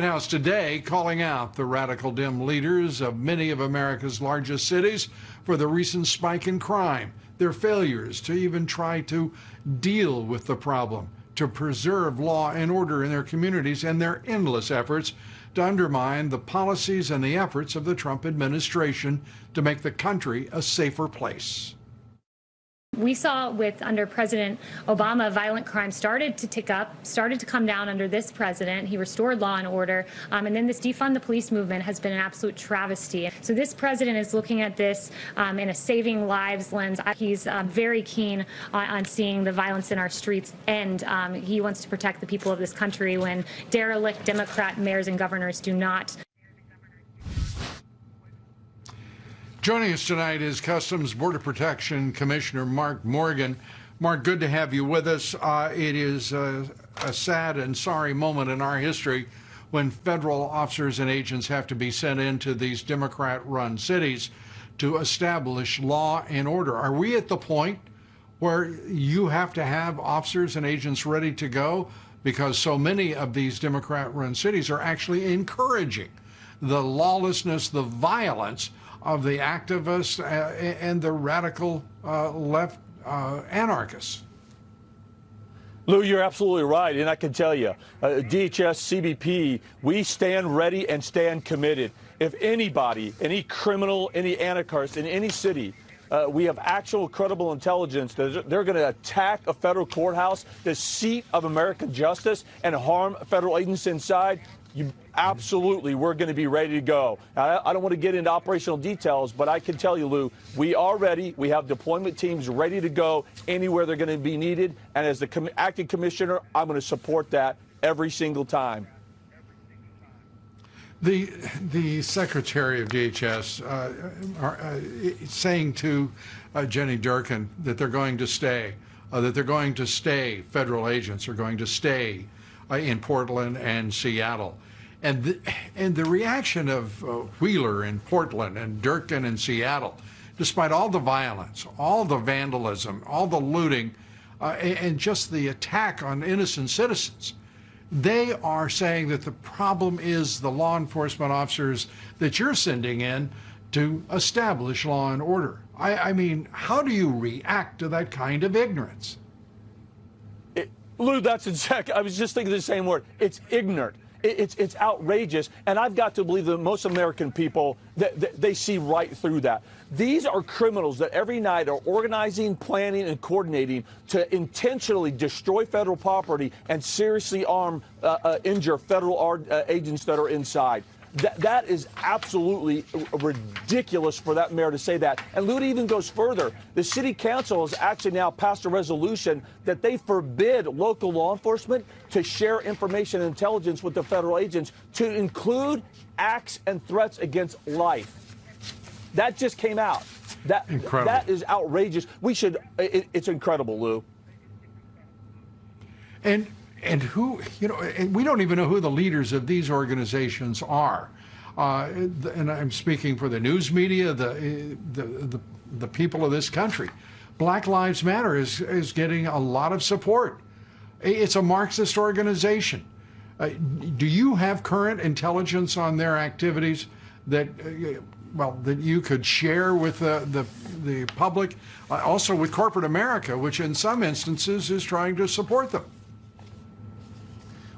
House today calling out the radical dim leaders of many of America's largest cities for the recent spike in crime, their failures to even try to deal with the problem, to preserve law and order in their communities, and their endless efforts to undermine the policies and the efforts of the Trump administration to make the country a safer place. We saw under President Obama, violent crime started to tick up, started to come down under this president. He restored law and order. And then this defund the police movement has been an absolute travesty. So this president is looking at this in a saving lives lens. He's very keen on seeing the violence in our streets end. He wants to protect the people of this country when derelict Democrat mayors and governors do not. Joining us tonight is Customs Border Protection Commissioner Mark Morgan. Mark, good to have you with us. It is a sad and sorry moment in our history when federal officers and agents have to be sent into these Democrat-run cities to establish law and order. Are we at the point where you have to have officers and agents ready to go because so many of these Democrat-run cities are actually encouraging the lawlessness, the violence of the activists and the radical left anarchists? Lou, you're absolutely right, and I can tell you, DHS, CBP, we stand ready and stand committed. If anybody, any criminal, any anarchist in any city, we have actual credible intelligence that they're going to attack a federal courthouse, the seat of American justice, and harm federal agents inside, absolutely, we're going to be ready to go. I don't want to get into operational details, but I can tell you, Lou, we are ready. We have deployment teams ready to go anywhere they're going to be needed. And as the acting commissioner, I'm going to support that every single time. The Secretary of DHS saying to Jenny Durkin that they're going to stay, federal agents are going to stay in Portland and Seattle. And the reaction of Wheeler in Portland and Durkin in Seattle, despite all the violence, all the vandalism, all the looting, and just the attack on innocent citizens, they are saying that the problem is the law enforcement officers that you're sending in to establish law and order. I mean, how do you react to that kind of ignorance? Lou, that's exactly, I was just thinking the same word. It's ignorant. It's outrageous, and I've got to believe that most American people, they see right through that. These are criminals that every night are organizing, planning, and coordinating to intentionally destroy federal property and seriously injure federal agents that are inside. That is absolutely ridiculous for that mayor to say that. And Lou, it even goes further. The city council has actually now passed a resolution that they forbid local law enforcement to share information and intelligence with the federal agents, to include acts and threats against life. That just came out. That is outrageous. We should. It's incredible, Lou. And who, and we don't even know who the leaders of these organizations are. And I'm speaking for the news media, the people of this country. Black Lives Matter is getting a lot of support. It's a Marxist organization. Do you have current intelligence on their activities that, that you could share with the public, also with corporate America, which in some instances is trying to support them?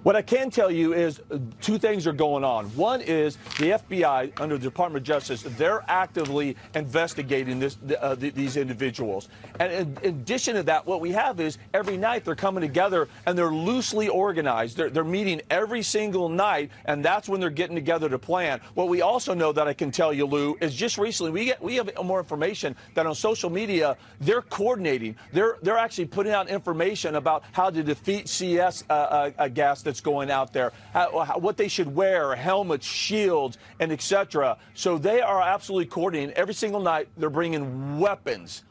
What I can tell you is two things are going on. One is the FBI, under the Department of Justice, they're actively investigating these individuals. And in addition to that, what we have is every night they're coming together and they're loosely organized. They're meeting every single night, and that's when they're getting together to plan. What we also know that I can tell you, Lou, is just recently we have more information that on social media they're coordinating. They're actually putting out information about how to defeat CS gas that's going out there, what they should wear, helmets, shields, and etc. So they are absolutely coordinating. Every single night, they're bringing weapons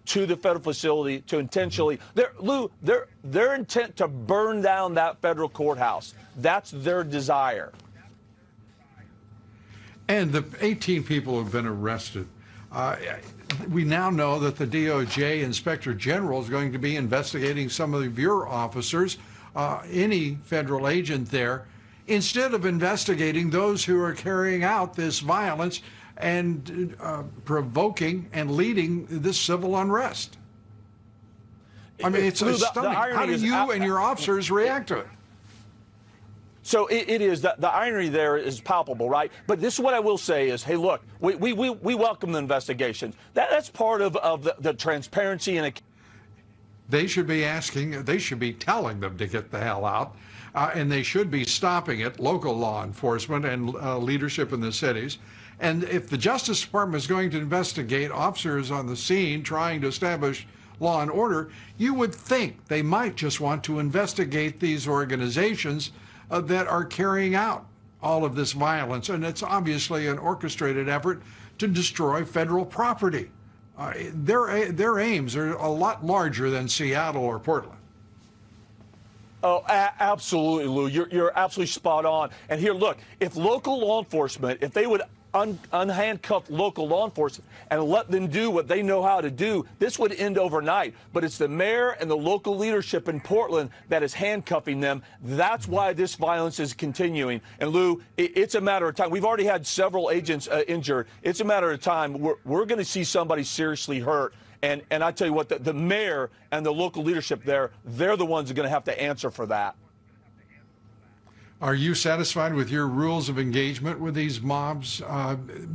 to the federal facility to intentionally. Their intent to burn down that federal courthouse. That's their desire. And the 18 people who have been arrested. We now know that the DOJ Inspector General is going to be investigating some of your officers, any federal agent there. instead of investigating those who are carrying out this violence and provoking and leading this civil unrest. I mean, it's stunning. How do you and your officers react to it? So it is, the irony there is palpable, right? But this is what I will say is, hey, look, we welcome the investigations. That's part of the transparency and they should be asking, they should be telling them to get the hell out, and they should be stopping it, local law enforcement and leadership in the cities. And if the Justice Department is going to investigate officers on the scene trying to establish law and order, you would think they might just want to investigate these organizations that are carrying out all of this violence. And it's obviously an orchestrated effort to destroy federal property. Their aims are a lot larger than Seattle or Portland. Oh, absolutely, Lou. You're absolutely spot on. And here, look, if local law enforcement, if they would unhandcuff local law enforcement and let them do what they know how to do, this would end overnight. But it's the mayor and the local leadership in Portland that is handcuffing them. That's why this violence is continuing. And Lou, it's a matter of time. We've already had several agents injured. It's a matter of time. We're going to see somebody seriously hurt. And I tell you what, the mayor and the local leadership there, they're the ones who are going to have to answer for that. Are you satisfied with your rules of engagement with these mobs?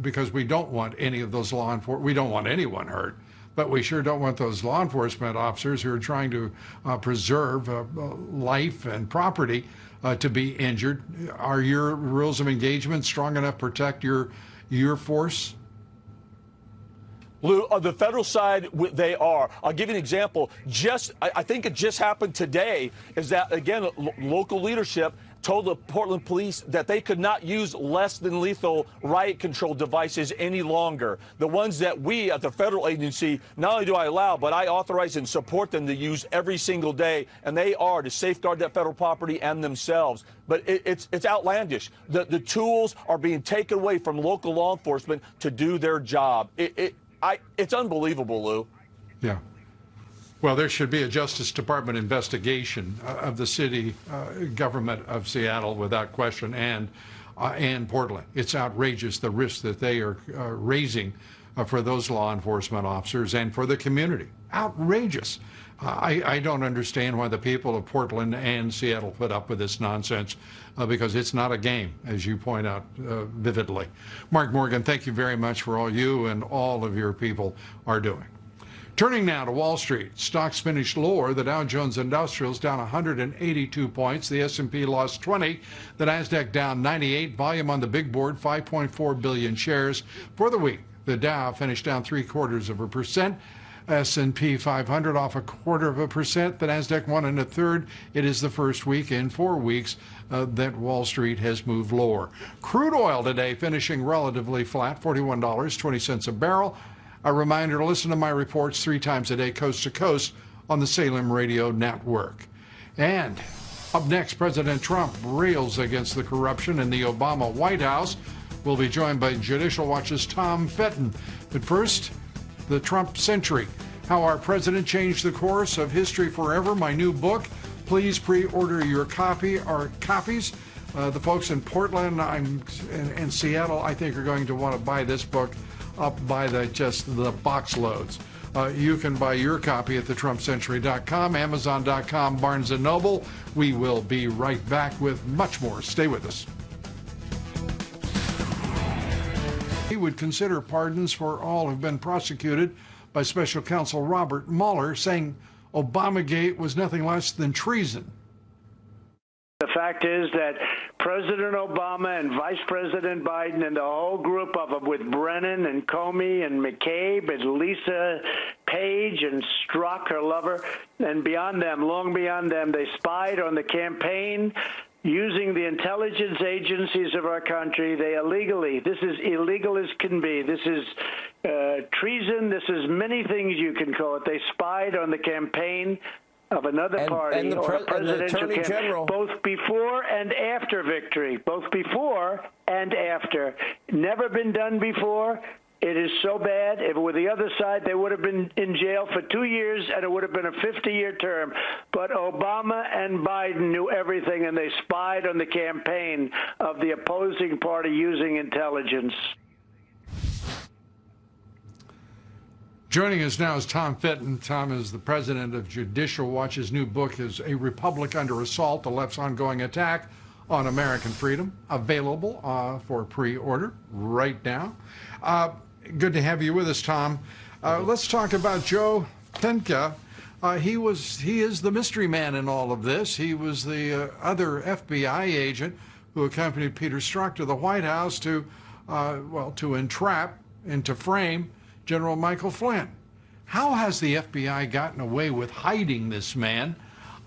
Because we don't want any of those law enforcement, we don't want anyone hurt, but we sure don't want those law enforcement officers who are trying to preserve life and property to be injured. Are your rules of engagement strong enough to protect your force? Lou, on the federal side, they are. I'll give you an example. I think it just happened today, is that, again, local leadership told the Portland police that they could not use less than lethal riot control devices any longer. The ones that we at the federal agency, not only do I allow, but I authorize and support them to use every single day, and they are to safeguard that federal property and themselves. But it's outlandish. The tools are being taken away from local law enforcement to do their job. It's unbelievable, Lou. Yeah. Well, there should be a Justice Department investigation of the city government of Seattle without question, and Portland. It's outrageous, the risk that they are raising for those law enforcement officers and for the community. Outrageous. I don't understand why the people of Portland and Seattle put up with this nonsense, because it's not a game, as you point out vividly. Mark Morgan, thank you very much for all you and all of your people are doing. Turning now to Wall Street, stocks finished lower. The Dow Jones Industrials down 182 points. The S&P lost 20. The Nasdaq down 98. Volume on the big board, 5.4 billion shares for the week. The Dow finished down 0.75%. S&P 500 off 0.25%. The Nasdaq 1 1/3. It is the first week in 4 weeks that Wall Street has moved lower. Crude oil today finishing relatively flat, $41.20 a barrel. A reminder to listen to my reports 3 times a day, coast to coast, on the Salem Radio Network. And up next, President Trump rails against the corruption in the Obama White House. We'll be joined by Judicial Watch's Tom Fitton. But first, the Trump century, how our president changed the course of history forever. My new book. Please pre-order your copy or copies. The folks in Portland and Seattle, I think, are going to want to buy this book up by just the box loads. You can buy your copy at thetrumpcentury.com, amazon.com, Barnes & Noble. We will be right back with much more. Stay with us. He would consider pardons for all who've been prosecuted by Special Counsel Robert Mueller, saying Obamagate was nothing less than treason. The fact is that President Obama and Vice President Biden and the whole group of them, with Brennan and Comey and McCabe and Lisa Page and Strzok, her lover, and beyond them, long beyond them, they spied on the campaign using the intelligence agencies of our country. They illegally, this is illegal as can be. This is treason. This is many things you can call it. They spied on the campaign of another party or a presidential campaign, both before and after victory, both before and after. Never been done before, It is so bad. If it were the other side, they would have been in jail for 2 years, and it would have been a 50-year term. But Obama and Biden knew everything, and they spied on the campaign of the opposing party using intelligence. Joining us now is Tom Fitton. Tom is the president of Judicial Watch. His new book is A Republic Under Assault, The Left's Ongoing Attack on American Freedom, available for pre-order right now. Good to have you with us, Tom. Let's talk about Joe Pinka. He is the mystery man in all of this. He was the other FBI agent who accompanied Peter Strzok to the White House to entrap and to frame General Michael Flynn. How has the FBI gotten away with hiding this man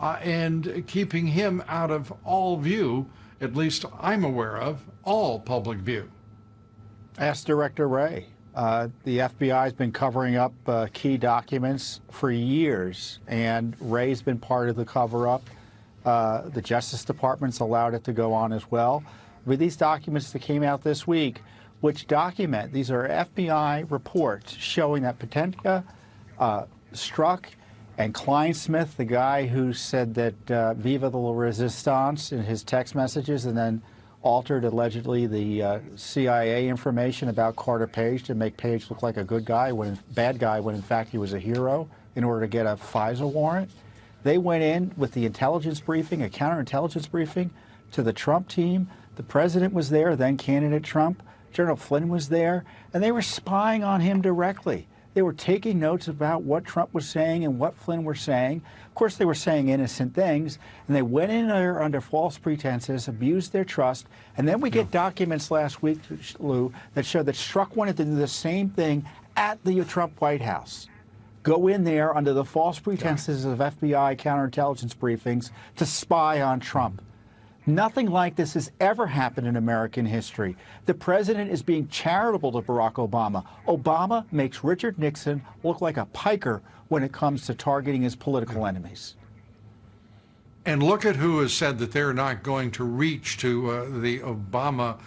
and keeping him out of all view, at least I'm aware of, all public view? Ask Director Wray. The FBI has been covering up key documents for years, and Wray's been part of the cover-up. The Justice Department's allowed it to go on as well. With these documents that came out this week, which document, these are FBI reports showing that Patenka, Strzok, and Kleinsmith, the guy who said that Viva la Resistance in his text messages and then altered allegedly the CIA information about Carter Page to make Page look like a bad guy when in fact he was a hero in order to get a FISA warrant. They went in with the intelligence briefing, a counterintelligence briefing, to the Trump team. The president was there, then candidate Trump. General Flynn was there, and they were spying on him directly. They were taking notes about what Trump was saying and what Flynn were saying. Of course, they were saying innocent things, and they went in there under false pretenses, abused their trust, and then we get documents last week, Lou, that show that Strzok wanted to do the same thing at the Trump White House. Go in there under the false pretenses of FBI counterintelligence briefings to spy on Trump. Nothing like this has ever happened in American history. The president is being charitable to Barack Obama. Obama makes Richard Nixon look like a piker when it comes to targeting his political enemies. And look at who has said that they're not going to reach to the Obama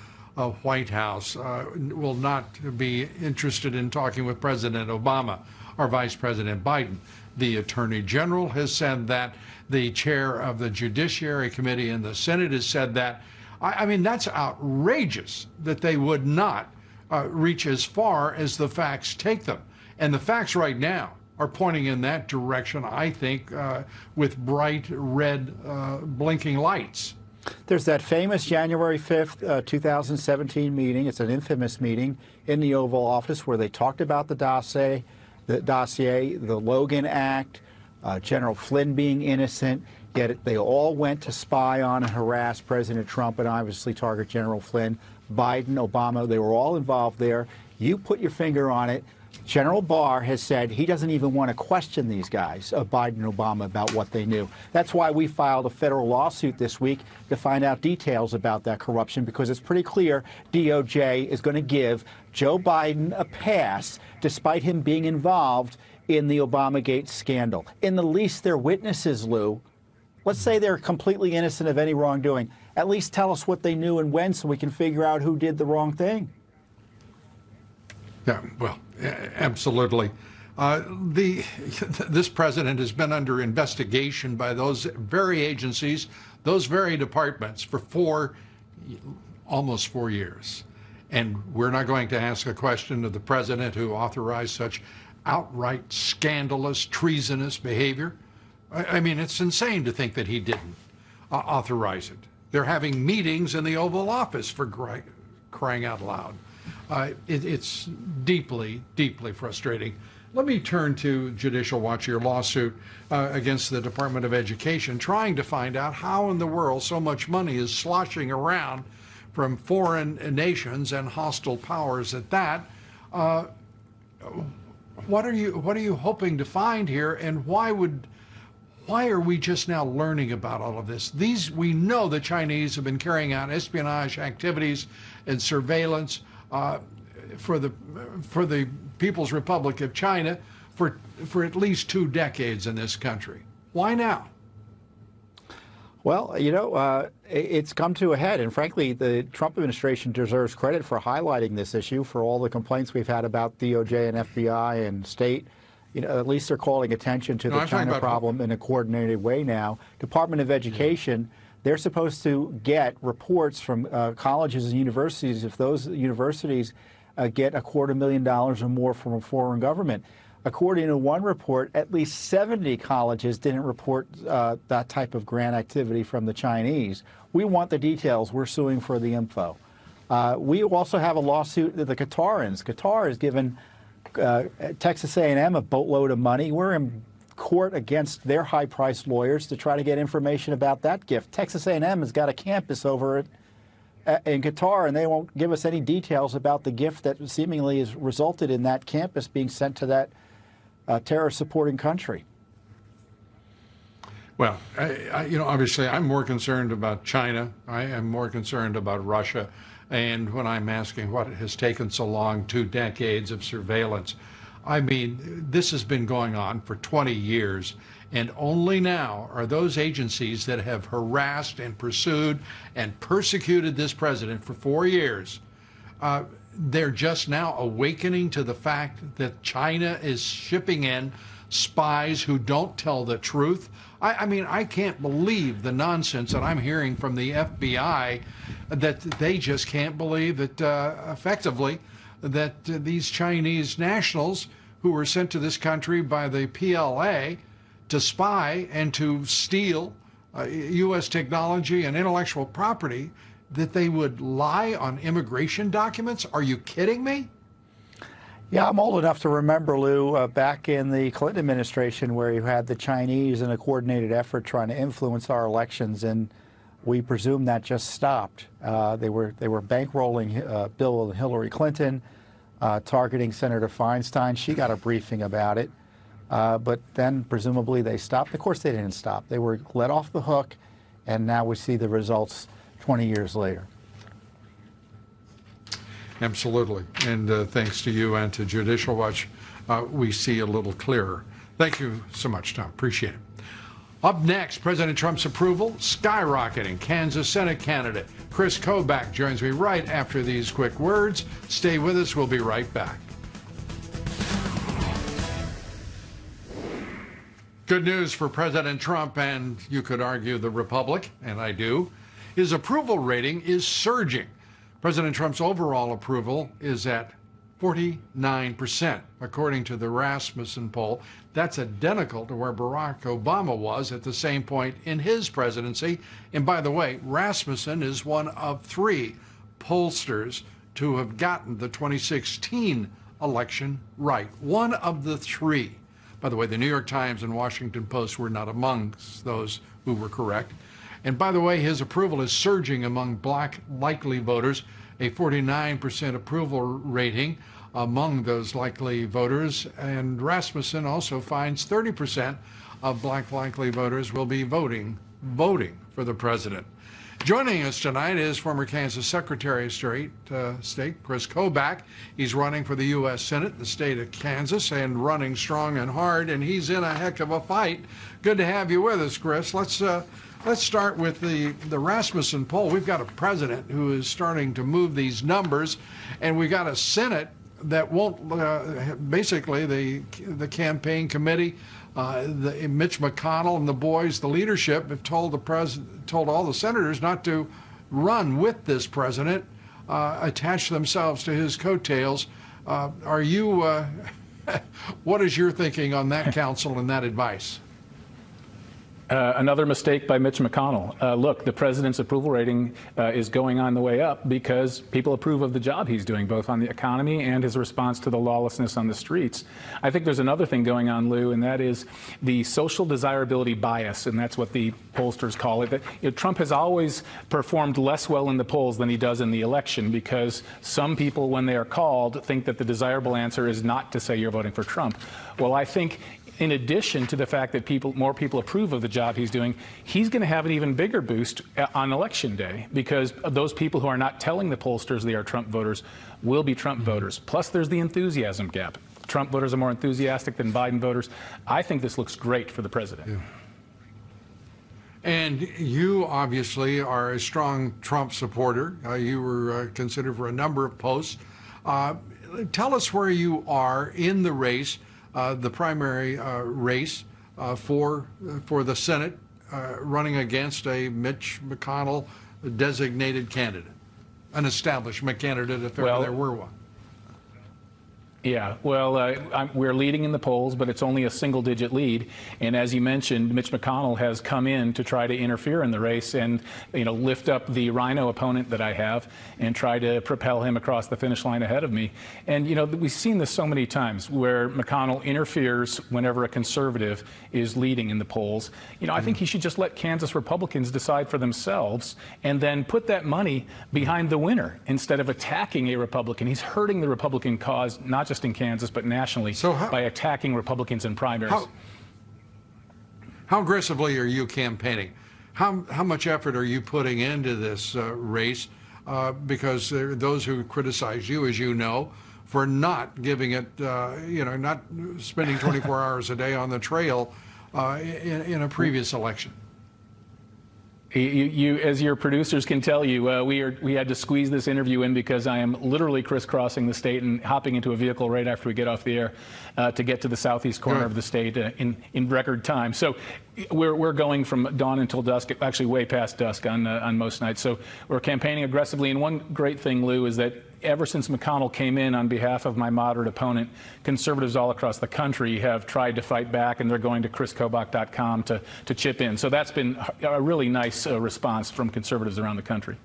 White House, will not be interested in talking with President Obama or Vice President Biden. The Attorney General has said that. The chair of the Judiciary Committee in the Senate has said that. I mean, that's outrageous that they would not reach as far as the facts take them. And the facts right now are pointing in that direction, I think, with bright red blinking lights. There's that famous January 5th, 2017 meeting. It's an infamous meeting in the Oval Office where they talked about the dossier, the Logan Act, General Flynn being innocent, yet they all went to spy on and harass President Trump and obviously target General Flynn, Biden, Obama. They were all involved there. You put your finger on it. General Barr has said he doesn't even want to question these guys, Biden and Obama, about what they knew. That's why we filed a federal lawsuit this week to find out details about that corruption, because it's pretty clear DOJ is going to give Joe Biden a pass despite him being involved in the Obamagate scandal. In the least, they're witnesses, Lou. Let's say they're completely innocent of any wrongdoing. At least tell us what they knew and when so we can figure out who did the wrong thing. Yeah, well, absolutely. This president has been under investigation by those very agencies, those very departments for almost 4 years. And we're not going to ask a question of the president who authorized such outright scandalous, treasonous behavior. I mean, it's insane to think that he didn't authorize it. They're having meetings in the Oval Office, for crying out loud. It's deeply, deeply frustrating. Let me turn to Judicial Watch, your lawsuit against the Department of Education, trying to find out how in the world so much money is sloshing around from foreign nations and hostile powers at that. What are you hoping to find here, and why are we just now learning about all of this? We know the Chinese have been carrying out espionage activities and surveillance for the People's Republic of China for at least 2 decades in this country. Why now? Well, it's come to a head, and frankly, the Trump administration deserves credit for highlighting this issue. For all the complaints we've had about DOJ and FBI and state, at least they're calling attention to the China problem in a coordinated way now. Department of Education, they're supposed to get reports from colleges and universities if those universities get $250,000 or more from a foreign government. According to one report, at least 70 colleges didn't report that type of grant activity from the Chinese. We want the details. We're suing for the info. We also have a lawsuit of the Qatarans. Qatar has given Texas A&M a boatload of money. We're in court against their high-priced lawyers to try to get information about that gift. Texas A&M has got a campus over in Qatar, and they won't give us any details about the gift that seemingly has resulted in that campus being sent to that terror-supporting country. Well, obviously I'm more concerned about China. I am more concerned about Russia. And when I'm asking what has taken so long, 2 decades of surveillance, I mean, this has been going on for 20 years. And only now are those agencies that have harassed and pursued and persecuted this president for 4 years, they're just now awakening to the fact that China is shipping in spies who don't tell the truth. I mean, I can't believe the nonsense that I'm hearing from the FBI, that they just can't believe that effectively that these Chinese nationals who were sent to this country by the PLA to spy and to steal U.S. technology and intellectual property, that they would lie on immigration documents? Are you kidding me? Yeah, I'm old enough to remember, Lou, back in the Clinton administration where you had the Chinese in a coordinated effort trying to influence our elections, and we presume that just stopped. They were bankrolling Bill and Hillary Clinton, targeting Senator Feinstein. She got a briefing about it, but then presumably they stopped. Of course they didn't stop. They were let off the hook, and now we see the results 20 years later. Absolutely. And thanks to you and to Judicial Watch, we see a little clearer. Thank you so much, Tom. Appreciate it. Up next, President Trump's approval skyrocketing. Kansas Senate candidate Chris Kobach joins me right after these quick words. Stay with us. We'll be right back. Good news for President Trump, and you could argue the Republic, and I do. His approval rating is surging. President Trump's overall approval is at 49%, according to the Rasmussen poll. That's identical to where Barack Obama was at the same point in his presidency. And by the way, Rasmussen is one of 3 pollsters to have gotten the 2016 election right. One of the 3. By the way, the New York Times and Washington Post were not amongst those who were correct. And by the way, his approval is surging among black likely voters, a 49% approval rating among those likely voters. And Rasmussen also finds 30% of black likely voters will be voting for the president. Joining us tonight is former Kansas Secretary of State Chris Kobach. He's running for the U.S. Senate in the state of Kansas and running strong and hard, and he's in a heck of a fight. Good to have you with us, Chris. Let's start with the Rasmussen poll. We've got a president who is starting to move these numbers, and we've got a Senate that won't, basically the campaign committee, Mitch McConnell and the boys, the leadership, have told all the senators not to run with this president, attach themselves to his coattails. What is your thinking on that counsel and that advice? Another mistake by Mitch McConnell. Look, the president's approval rating is going on the way up because people approve of the job he's doing, both on the economy and his response to the lawlessness on the streets. I think there's another thing going on, Lou, and that is the social desirability bias, and that's what the pollsters call it. That, Trump has always performed less well in the polls than he does in the election because some people, when they are called, think that the desirable answer is not to say you're voting for Trump. Well, I think in addition to the fact that more people approve of the job he's doing, he's going to have an even bigger boost on Election Day because those people who are not telling the pollsters they are Trump voters will be Trump voters. Plus, there's the enthusiasm gap. Trump voters are more enthusiastic than Biden voters. I think this looks great for the president. And you obviously are a strong Trump supporter. You were considered for a number of posts. Tell us where you are in the race, the primary race for the Senate, running against a Mitch McConnell designated candidate, an establishment candidate if ever there were one. Yeah, well, we're leading in the polls, but it's only a single-digit lead. And as you mentioned, Mitch McConnell has come in to try to interfere in the race and, lift up the rhino opponent that I have and try to propel him across the finish line ahead of me. And, we've seen this so many times where McConnell interferes whenever a conservative is leading in the polls. I think he should just let Kansas Republicans decide for themselves and then put that money behind the winner instead of attacking a Republican. He's hurting the Republican cause, not just in Kansas, but nationally, by attacking Republicans in primaries. How aggressively are you campaigning? How much effort are you putting into this race? Because there are those who criticize you, as you know, for not giving it, not spending 24 hours a day on the trail in a previous election. You, as your producers can tell you, we had to squeeze this interview in because I am literally crisscrossing the state and hopping into a vehicle right after we get off the air to get to the southeast corner of the state in record time. So we're going from dawn until dusk, actually way past dusk on most nights. So we're campaigning aggressively. And one great thing, Lou, is that ever since McConnell came in on behalf of my moderate opponent, conservatives all across the country have tried to fight back, and they're going to chriskobach.com to chip in. So that's been a really nice response from conservatives around the country.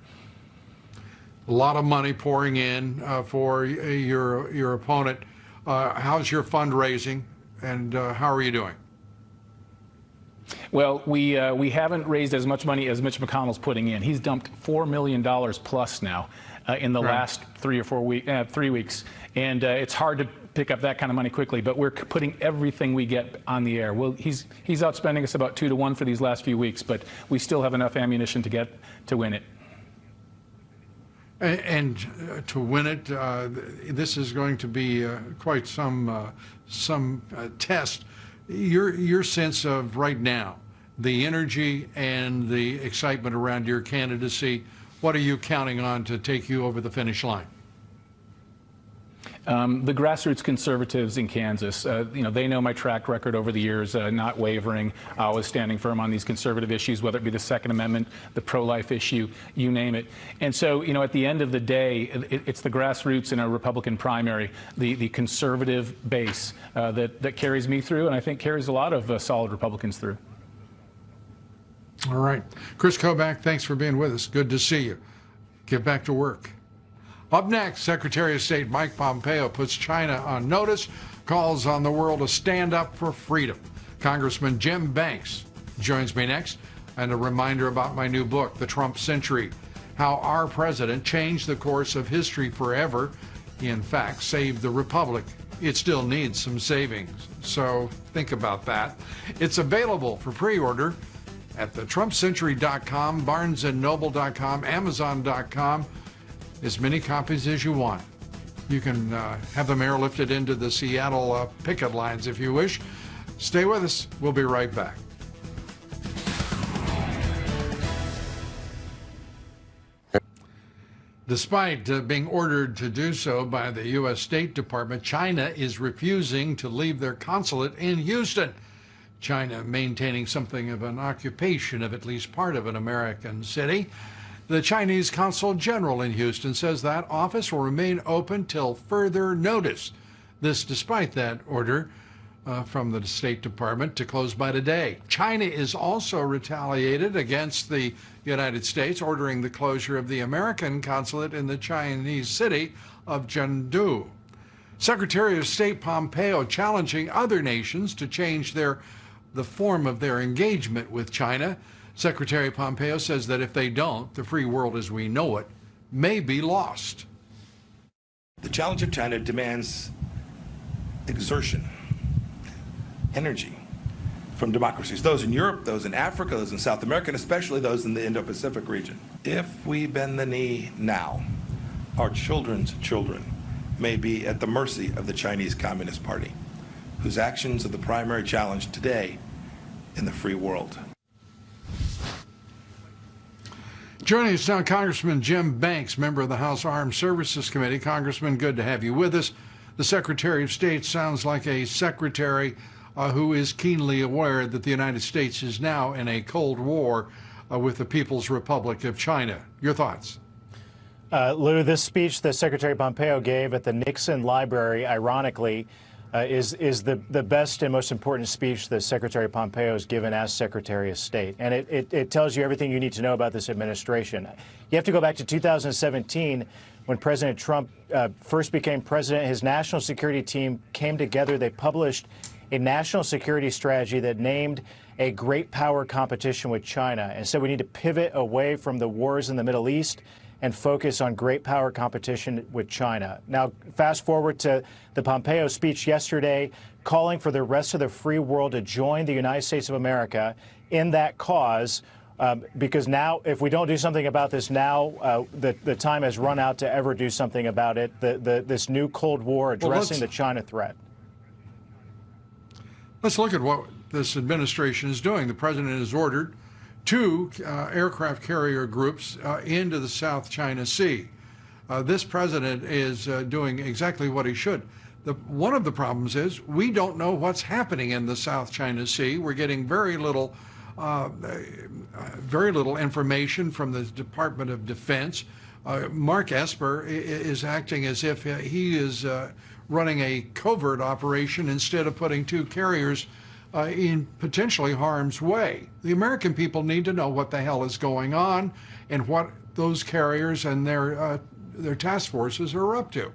A lot of money pouring in for your opponent. How's your fundraising, and how are you doing? Well, we haven't raised as much money as Mitch McConnell's putting in. He's dumped $4 million plus now in the last 3 weeks, and it's hard to pick up that kind of money quickly. But we're putting everything we get on the air. Well, he's outspending us about 2 to 1 for these last few weeks, but we still have enough ammunition to win it. And to win it, this is going to be quite some test. Your sense of right now, the energy and the excitement around your candidacy, what are you counting on to take you over the finish line? The grassroots conservatives in Kansas, they know my track record over the years, not wavering, always standing firm on these conservative issues, whether it be the Second Amendment, the pro-life issue, you name it. And so, at the end of the day, it's the grassroots in a Republican primary, the conservative base that carries me through, and I think carries a lot of solid Republicans through. All right. Chris Kobach, thanks for being with us. Good to see you. Get back to work. Up next, Secretary of State Mike Pompeo puts China on notice, calls on the world to stand up for freedom. Congressman Jim Banks joins me next, and a reminder about my new book, The Trump Century, how our president changed the course of history forever, in fact, saved the republic. It still needs some savings, so think about that. It's available for pre-order at thetrumpcentury.com, barnesandnoble.com, amazon.com. As many copies as you want. You can have them airlifted into the Seattle picket lines if you wish. Stay with us. We'll be right back. Despite being ordered to do so by the U.S. State Department, China is refusing to leave their consulate in Houston. China maintaining something of an occupation of at least part of an American city. The Chinese Consul General in Houston says that office will remain open till further notice. This despite that order from the State Department to close by today. China is also retaliated against the United States, ordering the closure of the American consulate in the Chinese city of Chengdu. Secretary of State Pompeo challenging other nations to change the form of their engagement with China. Secretary Pompeo says that if they don't, the free world as we know it may be lost. The challenge of China demands exertion, energy from democracies, those in Europe, those in Africa, those in South America, and especially those in the Indo-Pacific region. If we bend the knee now, our children's children may be at the mercy of the Chinese Communist Party, whose actions are the primary challenge today in the free world. Joining us now, Congressman Jim Banks, member of the House Armed Services Committee. Congressman, good to have you with us. The Secretary of State sounds like a secretary who is keenly aware that the United States is now in a Cold War with the People's Republic of China. Your thoughts? Lou, this speech that Secretary Pompeo gave at the Nixon Library, ironically, is the best and most important speech that Secretary Pompeo has given as Secretary of State. And it tells you everything you need to know about this administration. You have to go back to 2017 when President Trump first became president. His national security team came together. They published a national security strategy that named a great power competition with China and said we need to pivot away from the wars in the Middle East and focus on great power competition with China. Now, fast forward to the Pompeo speech yesterday, calling for the rest of the free world to join the United States of America in that cause, because now, if we don't do something about this now, the time has run out to ever do something about it, this new Cold War addressing the China threat. Let's look at what this administration is doing. The president has ordered 2 aircraft carrier groups into the South China Sea. This president is doing exactly what he should. One of the problems is we don't know what's happening in the South China Sea. We're getting very little information from the Department of Defense. Mark Esper is acting as if he is running a covert operation instead of putting 2 carriers in potentially harm's way. The American people need to know what the hell is going on and what those carriers and their task forces are up to.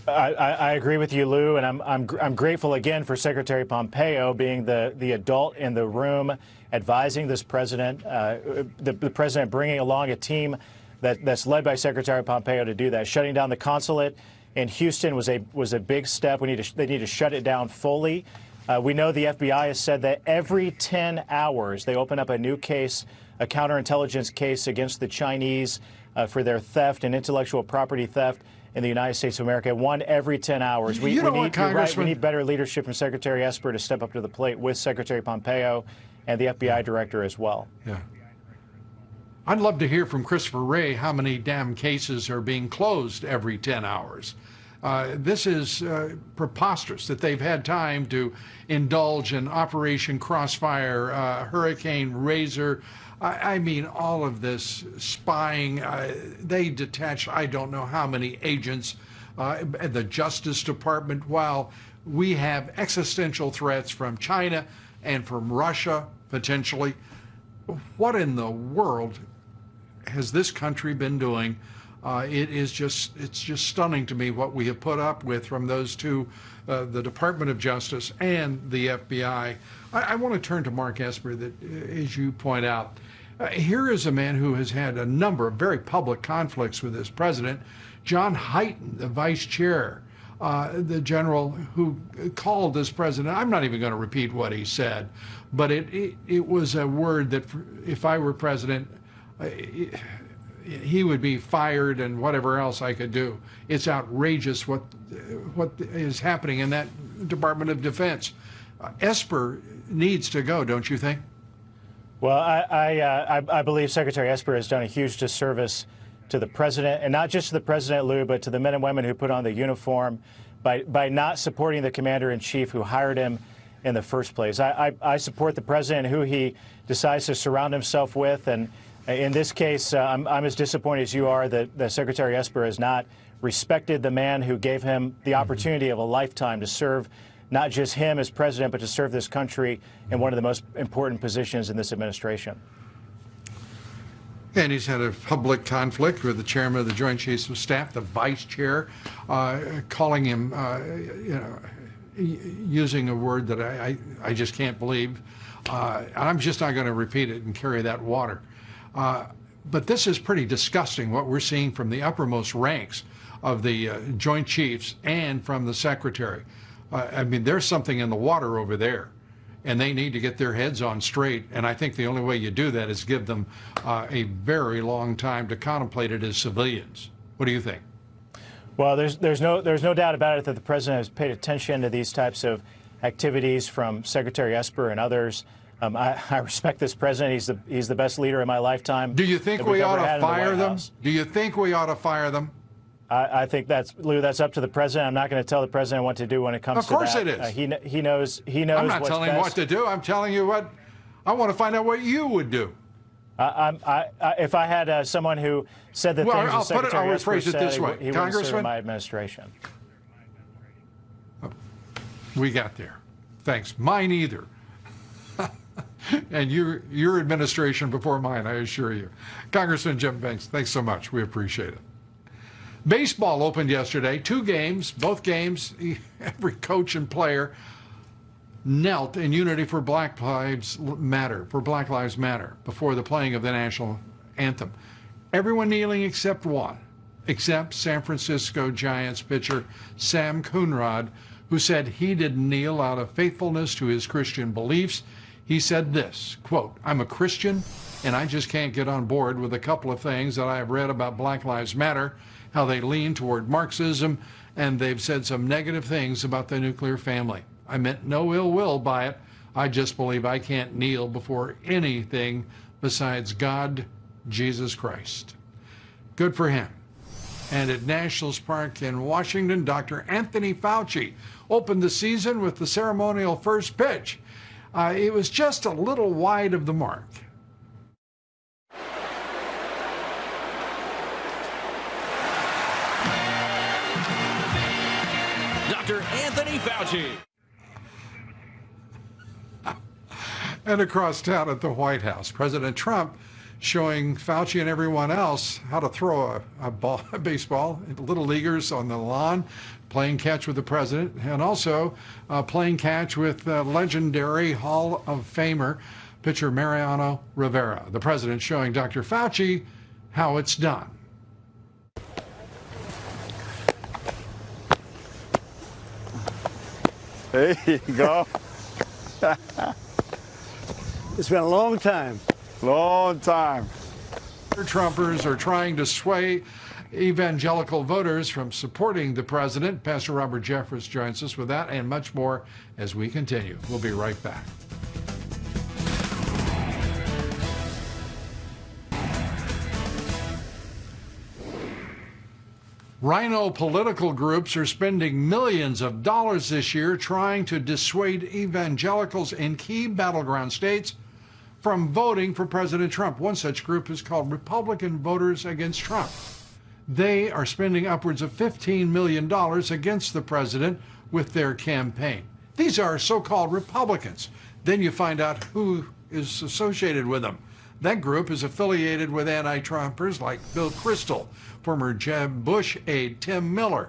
I agree with you, Lou, and I'm grateful again for Secretary Pompeo being the adult in the room, advising this president, the president bringing along a team that's led by Secretary Pompeo to do that. Shutting down the consulate in Houston was a big step. They need to shut it down fully. We know the FBI has said that every 10 hours they open up a new case, a counterintelligence case against the Chinese for their theft and intellectual property theft in the United States of America, 1 every 10 hours. We need better leadership from Secretary Esper to step up to the plate with Secretary Pompeo and the FBI director as well. Yeah. I'd love to hear from Christopher Wray how many damn cases are being closed every 10 hours. This is preposterous that they've had time to indulge in Operation Crossfire, Hurricane Razor. I mean, all of this spying. They detached I don't know how many agents at the Justice Department, while we have existential threats from China and from Russia, potentially. What in the world has this country been doing? It's just stunning to me what we have put up with from those 2, the Department of Justice and the FBI. I want to turn to Mark Esper, that, as you point out, here is a man who has had a number of very public conflicts with this president. John Hyten, the vice chair, the general who called this president, I'm not even going to repeat what he said, but it was a word that if I were president, he would be fired and whatever else I could do. It's outrageous what is happening in that Department of Defense. Esper needs to go, don't you think? Well, I believe Secretary Esper has done a huge disservice to the president, and not just to the president, Lou, but to the men and women who put on the uniform by not supporting the commander-in-chief who hired him in the first place. I support the president and who he decides to surround himself with, and in this case, I'm as disappointed as you are that Secretary Esper has not respected the man who gave him the opportunity of a lifetime to serve not just him as president, but to serve this country in one of the most important positions in this administration. And he's had a public conflict with the chairman of the Joint Chiefs of Staff, the vice chair, calling him, using a word that I just can't believe. I'm just not going to repeat it and carry that water. But this is pretty disgusting, what we're seeing from the uppermost ranks of the Joint Chiefs and from the Secretary. I mean, there's something in the water over there, and they need to get their heads on straight. And I think the only way you do that is give them a very long time to contemplate it as civilians. What do you think? Well, there's no doubt about it that the president has paid attention to these types of activities from Secretary Esper and others. I respect this president. He's the best leader in my lifetime. Do you think we ought to fire them? Do you think we ought to fire them? I think Lou, that's up to the president. I'm not going to tell the president what to do when it comes to that. Of course it is. He knows. I'm not telling him what to do. I'm telling you what. I want to find out what you would do. If I had someone who said the things the Secretary I'll rephrase it this way. he wouldn't serve my administration. We got there. Thanks. Mine either. And your administration before mine, I assure you. Congressman Jim Banks, thanks so much. We appreciate it. Baseball opened yesterday. 2 games, both games, every coach and player knelt in unity for Black Lives Matter, before the playing of the national anthem. Everyone kneeling except one, except San Francisco Giants pitcher Sam Coonrod, who said he didn't kneel out of faithfulness to his Christian beliefs. He said this, quote, "I'm a Christian and I just can't get on board with a couple of things that I have read about Black Lives Matter, how they lean toward Marxism, and they've said some negative things about the nuclear family. I meant no ill will by it. I just believe I can't kneel before anything besides God, Jesus Christ." Good for him. And at Nationals Park in Washington, Dr. Anthony Fauci opened the season with the ceremonial first pitch. It was just a little wide of the mark. Dr. Anthony Fauci. And across town at the White House, President Trump showing Fauci and everyone else how to throw a baseball, little leaguers on the lawn, playing catch with the president, and also playing catch with legendary Hall of Famer pitcher Mariano Rivera. The president showing Dr. Fauci how it's done. There you go. It's been a long time. Long time. Trumpers are trying to sway evangelical voters from supporting the president. Pastor Robert Jeffress joins us with that and much more as we continue. We'll be right back. Rhino political groups are spending millions of dollars this year trying to dissuade evangelicals in key battleground states from voting for President Trump. One such group is called Republican Voters Against Trump. They are spending upwards of $15 million against the president with their campaign. These are so-called Republicans. Then you find out who is associated with them. That group is affiliated with anti-Trumpers like Bill Kristol, former Jeb Bush aide Tim Miller.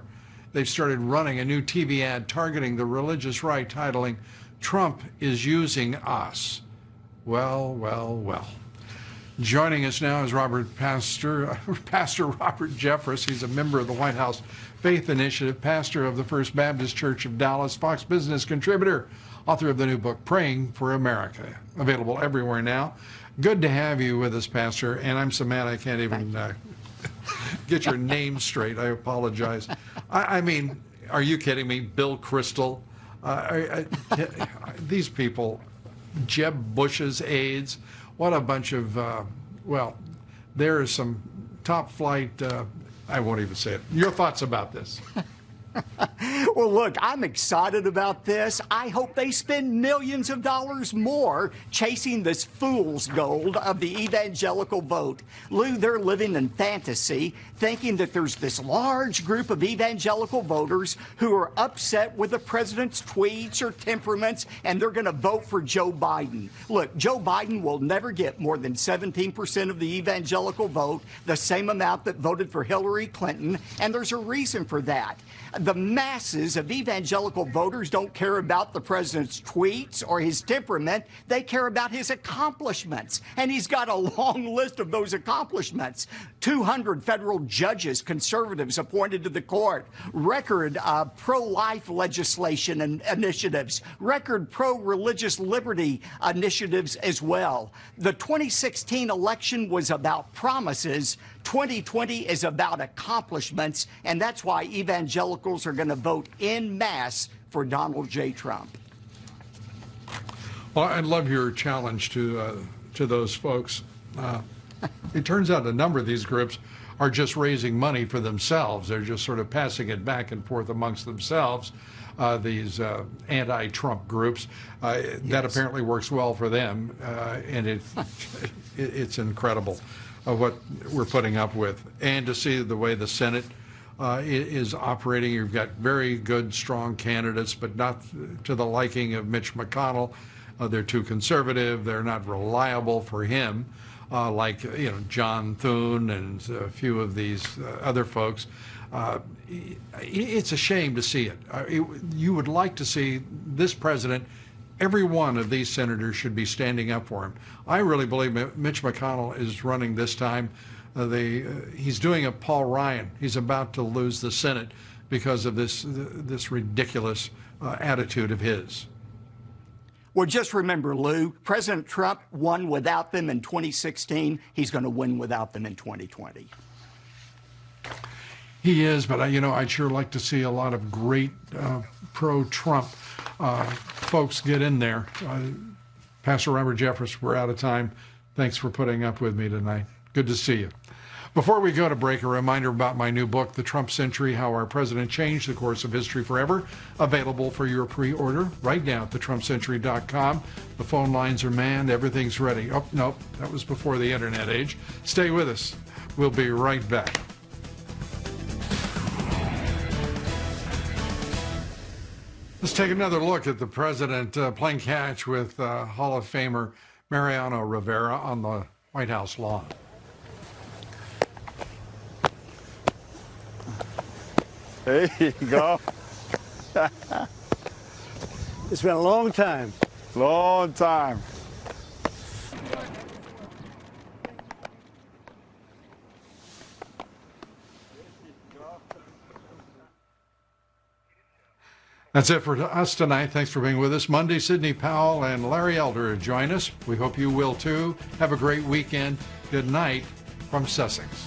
They've started running a new TV ad targeting the religious right, titling, "Trump is Using Us." Well, well, well. Joining us now is Pastor Robert Jeffress. He's a member of the White House Faith Initiative, pastor of the First Baptist Church of Dallas, Fox Business contributor, author of the new book, Praying for America, available everywhere now. Good to have you with us, Pastor, and I'm so mad I can't even get your name straight. I apologize. I mean, are you kidding me? Bill Kristol? These people, Jeb Bush's aides, what a bunch of, well, there is some top flight, I won't even say it. Your thoughts about this? Well, look, I'm excited about this. I hope they spend millions of dollars more chasing this fool's gold of the evangelical vote. Lou, they're living in fantasy, thinking that there's this large group of evangelical voters who are upset with the president's tweets or temperaments, and they're going to vote for Joe Biden. Look, Joe Biden will never get more than 17% of the evangelical vote, the same amount that voted for Hillary Clinton, and there's a reason for that. The masses of evangelical voters don't care about the president's tweets or his temperament. They care about his accomplishments. And he's got a long list of those accomplishments. 200 federal judges, conservatives appointed to the court, record pro-life legislation and initiatives, record pro-religious liberty initiatives as well. The 2016 election was about promises. 2020 is about accomplishments, and that's why evangelicals are going to vote en masse for Donald J. Trump. Well, I love your challenge to those folks. It turns out a number of these groups are just raising money for themselves. They're just sort of passing it back and forth amongst themselves, these anti-Trump groups. That apparently works well for them, and it's incredible what we're putting up with. And to see the way the Senate is operating, you've got very good, strong candidates, but not to the liking of Mitch McConnell. They're too conservative. They're not reliable for him, like John Thune and a few of these other folks. It's a shame to see it. You would like to see this president. Every one of these senators should be standing up for him. I really believe Mitch McConnell is running this time. He's doing a Paul Ryan. He's about to lose the Senate because of this ridiculous attitude of his. Well, just remember, Lou, President Trump won without them in 2016. He's going to win without them in 2020. He is, but I'd sure like to see a lot of great pro-Trump folks get in there. Pastor Robert Jeffress, we're out of time. Thanks for putting up with me tonight. Good to see you. Before we go to break, a reminder about my new book, The Trump Century, How Our President Changed the Course of History Forever, available for your pre-order right now at thetrumpcentury.com. The phone lines are manned. Everything's ready. Oh, no, that was before the internet age. Stay with us. We'll be right back. Let's take another look at the president playing catch with Hall of Famer Mariano Rivera on the White House lawn. There you go. It's been a long time. Long time. That's it for us tonight. Thanks for being with us. Monday, Sidney Powell and Larry Elder join us. We hope you will too. Have a great weekend. Good night from Sussex.